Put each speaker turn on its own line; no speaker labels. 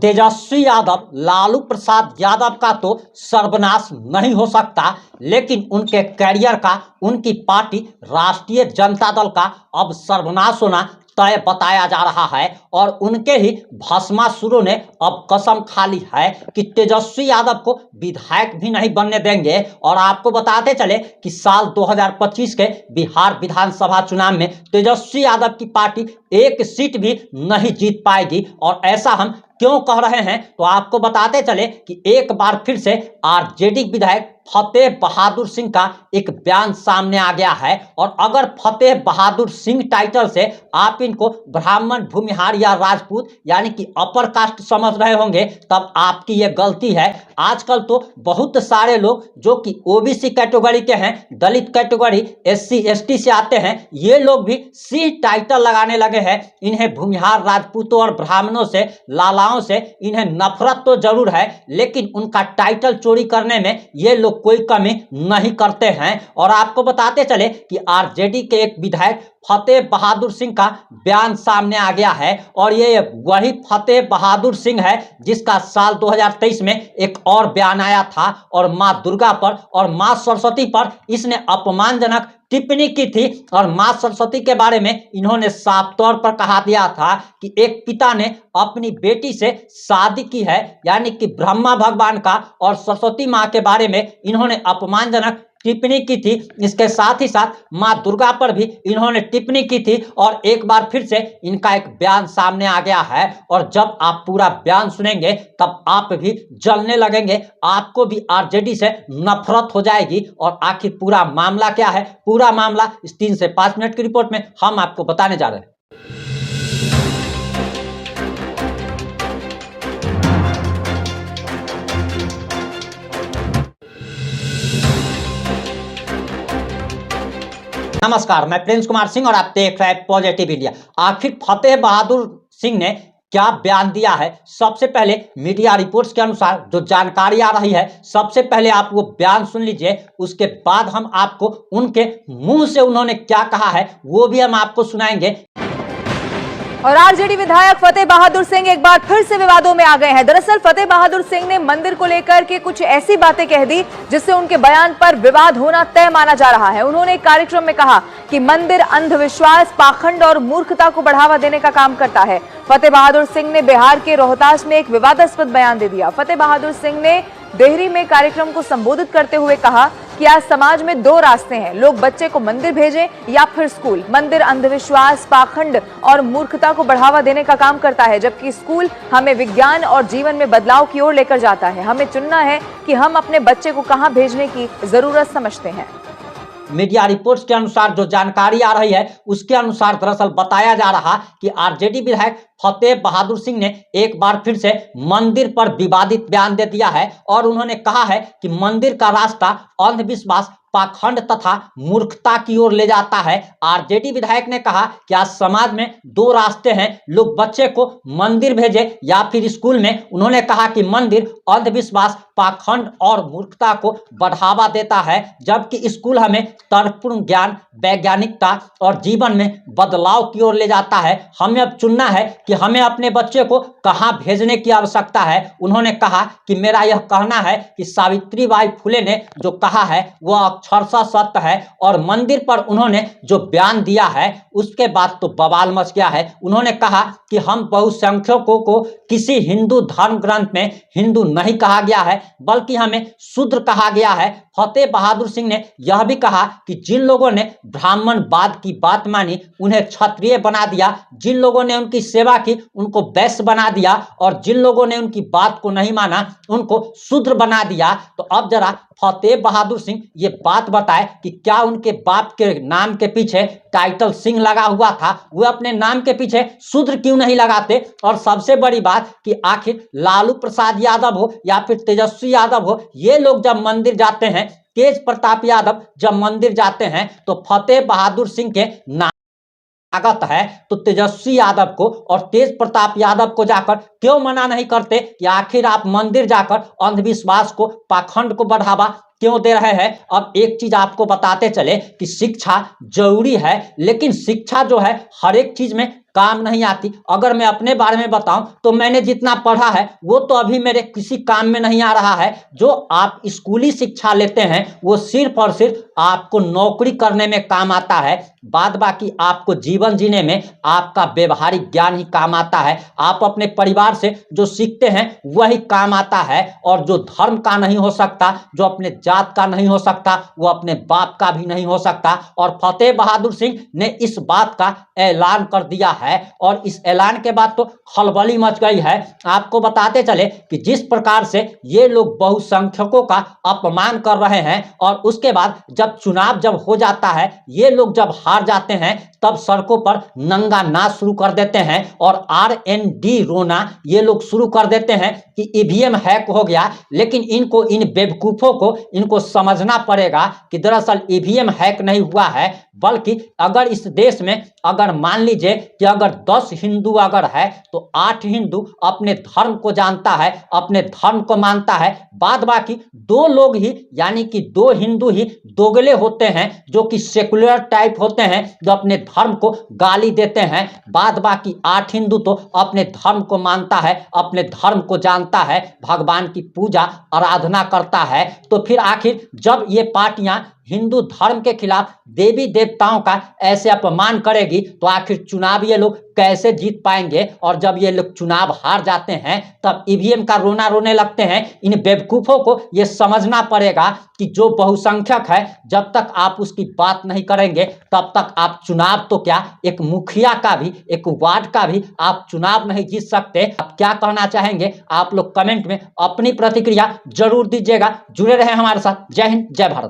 तेजस्वी यादव लालू प्रसाद यादव का तो सर्वनाश नहीं हो सकता, लेकिन उनके कैरियर का, उनकी पार्टी राष्ट्रीय जनता दल का अब सर्वनाश होना तय बताया जा रहा है। और उनके ही भस्मासुरों ने अब कसम खा ली है कि तेजस्वी यादव को विधायक भी नहीं बनने देंगे। और आपको बताते चले कि साल 2025 के बिहार विधानसभा चुनाव में तेजस्वी यादव की पार्टी एक सीट भी नहीं जीत पाएगी। और ऐसा हम क्यों कह रहे हैं तो आपको बताते चले कि एक बार फिर से आरजेडी विधायक फतेह बहादुर सिंह का एक बयान सामने आ गया है। और अगर फतेह बहादुर सिंह टाइटल से आप इनको ब्राह्मण, भूमिहार या राजपूत यानी कि अपर कास्ट समझ रहे होंगे, तब आपकी ये गलती है। आजकल तो बहुत सारे लोग जो कि ओबीसी कैटेगरी के हैं, दलित कैटेगरी, एससी एसटी से आते हैं, ये लोग भी सी टाइटल लगाने लगे हैं। इन्हें भूमिहार, राजपूतों और ब्राह्मणों से, लालाओं से इन्हें नफरत तो जरूर है, लेकिन उनका टाइटल चोरी करने में ये लोग कोई कमी नहीं करते हैं। और आपको बताते चले कि आरजेडी के एक विधायक फतेह बहादुर सिंह का बयान सामने आ गया है। और ये वही फतेह बहादुर सिंह है जिसका साल 2023 में एक और बयान आया था और मां दुर्गा पर और मां सरस्वती पर इसने अपमानजनक टिप्पणी की थी। और मां सरस्वती के बारे में इन्होंने साफ तौर पर कहा दिया था कि एक पिता ने अपनी बेटी से शादी की है, यानी कि ब्रह्मा भगवान का और सरस्वती मां के बारे में इन्होंने अपमानजनक टिप्पणी की थी। इसके साथ ही साथ मां दुर्गा पर भी इन्होंने टिप्पणी की थी। और एक बार फिर से इनका एक बयान सामने आ गया है। और जब आप पूरा बयान सुनेंगे तब आप भी जलने लगेंगे, आपको भी आरजेडी से नफरत हो जाएगी। और आखिर पूरा मामला क्या है, पूरा मामला इस 3 से 5 मिनट की रिपोर्ट में हम आपको बताने जा रहे हैं। नमस्कार, मैं प्रिंस कुमार सिंह और आप देख रहे हैं पॉजिटिव इंडिया। आखिर फतेह बहादुर सिंह ने क्या बयान दिया है, सबसे पहले मीडिया रिपोर्ट्स के अनुसार जो जानकारी आ रही है, सबसे पहले आप वो बयान सुन लीजिए। उसके बाद हम आपको उनके मुंह से उन्होंने क्या कहा है वो भी हम आपको सुनाएंगे।
और आरजेडी विधायक फतेह बहादुर सिंह एक बार फिर से विवादों में आ गए हैं। दरअसल फतेह बहादुर सिंह ने मंदिर को लेकर के कुछ ऐसी बातें कह दी जिससे उनके बयान पर विवाद होना तय माना जा रहा है। उन्होंने एक कार्यक्रम में कहा कि मंदिर अंधविश्वास, पाखंड और मूर्खता को बढ़ावा देने का काम करता है। फतेह बहादुर सिंह ने बिहार के रोहतास में एक विवादास्पद बयान दे दिया। फतेह बहादुर सिंह ने देहरी में कार्यक्रम को संबोधित करते हुए कहा कि आज समाज में 2 रास्ते हैं, लोग बच्चे को मंदिर भेजें या फिर स्कूल। मंदिर अंधविश्वास, पाखंड और मूर्खता को बढ़ावा देने का काम करता है, जबकि स्कूल हमें विज्ञान और जीवन में बदलाव की ओर लेकर जाता है। हमें चुनना है कि हम अपने बच्चे को कहां भेजने की जरूरत समझते हैं।
मीडिया रिपोर्ट्स के अनुसार जो जानकारी आ रही है उसके अनुसार दरअसल बताया जा रहा कि आरजेडी विधायक फतेह बहादुर सिंह ने एक बार फिर से मंदिर पर विवादित बयान दे दिया है। और उन्होंने कहा है कि मंदिर का रास्ता अंधविश्वास, पाखंड तथा मूर्खता की ओर ले जाता है। आरजेडी विधायक ने कहा कि आज समाज में 2 रास्ते हैं, लोग बच्चे को मंदिर भेजे या फिर स्कूल में। उन्होंने कहा कि मंदिर अंधविश्वास, पाखंड और मूर्खता को बढ़ावा देता है, जबकि स्कूल हमें तर्कपूर्ण ज्ञान, वैज्ञानिकता और जीवन में बदलाव की ओर ले जाता है। हमें अब चुनना है कि हमें अपने बच्चे को कहां भेजने की आवश्यकता है। उन्होंने कहा कि मेरा यह कहना है कि सावित्रीबाई फुले ने जो कहा है वह अक्षरशः सत्य है। और मंदिर पर उन्होंने जो बयान दिया है उसके बाद तो बवाल मच गया है। उन्होंने कहा कि हम बहुसंख्यकों को किसी हिंदू धर्म ग्रंथ में हिंदू नहीं कहा गया है, बल्कि हमें शूद्र कहा गया है। फतेह बहादुर सिंह ने यह भी कहा कि जिन लोगों ने ब्राह्मणवाद की बात मानी उन्हें क्षत्रिय बना दिया, जिन लोगों ने उनकी सेवा की उनको वैश्य बना दिया, और जिन लोगों ने उनकी बात को नहीं माना उनको शूद्र बना दिया। तो अब जरा फतेह बहादुर सिंह ये बात बताए कि क्या उनके बाप के नाम के पीछे टाइटल सिंह लगा हुआ था, वो अपने नाम के पीछे शूद्र क्यों नहीं लगाते। और सबसे बड़ी बात कि आखिर लालू प्रसाद यादव हो या फिर तेजस्वी यादव हो, ये लोग जब मंदिर जाते हैं, तेज प्रताप यादव जब मंदिर जाते हैं, तो फतेह बहादुर सिंह के नाम ताकत है, तो तेजस्वी यादव को और तेज प्रताप यादव को जाकर क्यों मना नहीं करते कि आखिर आप मंदिर जाकर अंधविश्वास को, पाखंड को बढ़ावा क्यों दे रहे हैं। अब एक चीज आपको बताते चले कि शिक्षा जरूरी है, लेकिन शिक्षा जो है हर एक चीज में काम नहीं आती। अगर मैं अपने बारे में बताऊं तो मैंने जितना पढ़ा है वो तो अभी मेरे किसी काम में नहीं आ रहा है। जो आप स्कूली शिक्षा लेते हैं वो सिर्फ और सिर्फ आपको नौकरी करने में काम आता है, बाद बाकी आपको जीवन जीने में आपका व्यवहारिक ज्ञान ही काम आता है। आप अपने परिवार से जो सीखते हैं वही काम आता है। और जो धर्म का नहीं हो सकता, जो अपने जात का नहीं हो सकता, वो अपने बाप का भी नहीं हो सकता। और फतेह बहादुर सिंह ने इस बात का ऐलान कर दिया है और इस ऐलान के बाद तो खलबली मच गई है। आपको बताते चले कि जिस प्रकार से ये लोग बहुसंख्यकों का अपमान कर रहे हैं और उसके बाद जब चुनाव जब हो जाता है, ये लोग जब हार जाते हैं तब सड़कों पर नंगा नाच शुरू कर देते हैं और RND रोना ये लोग शुरू कर देते हैं कि ईवीएम हैक हो गया। लेकिन इनको, इन बेवकूफों को इनको समझना पड़ेगा कि दरअसल ईवीएम हैक नहीं हुआ है, बल्कि अगर इस देश में अगर मान लीजिए कि अगर 10 हिंदू अगर है तो 8 हिंदू अपने धर्म को जानता है, अपने धर्म को मानता है। बाद बाकी 2 लोग ही, यानी कि 2 हिंदू ही दोगले होते हैं जो कि सेकुलर टाइप होते हैं, जो अपने धर्म को गाली देते हैं। बाद बाकी 8 हिंदू तो अपने धर्म को मानता है, अपने धर्म को जानता है, भगवान की पूजा आराधना करता है। तो फिर आखिर जब ये पार्टियां हिंदू धर्म के खिलाफ देवी देवताओं का ऐसे अपमान करेगी तो आखिर चुनाव ये लोग कैसे जीत पाएंगे। और जब ये लोग चुनाव हार जाते हैं तब ईवीएम का रोना रोने लगते हैं। इन बेवकूफों को ये समझना पड़ेगा कि जो बहुसंख्यक है, जब तक आप उसकी बात नहीं करेंगे तब तक आप चुनाव तो क्या, एक मुखिया का भी, एक वार्ड का भी आप चुनाव नहीं जीत सकते। आप क्या कहना चाहेंगे आप लोग कमेंट में अपनी प्रतिक्रिया जरूर दीजिएगा। जुड़े रहे हमारे साथ। जय हिंद, जय भारत।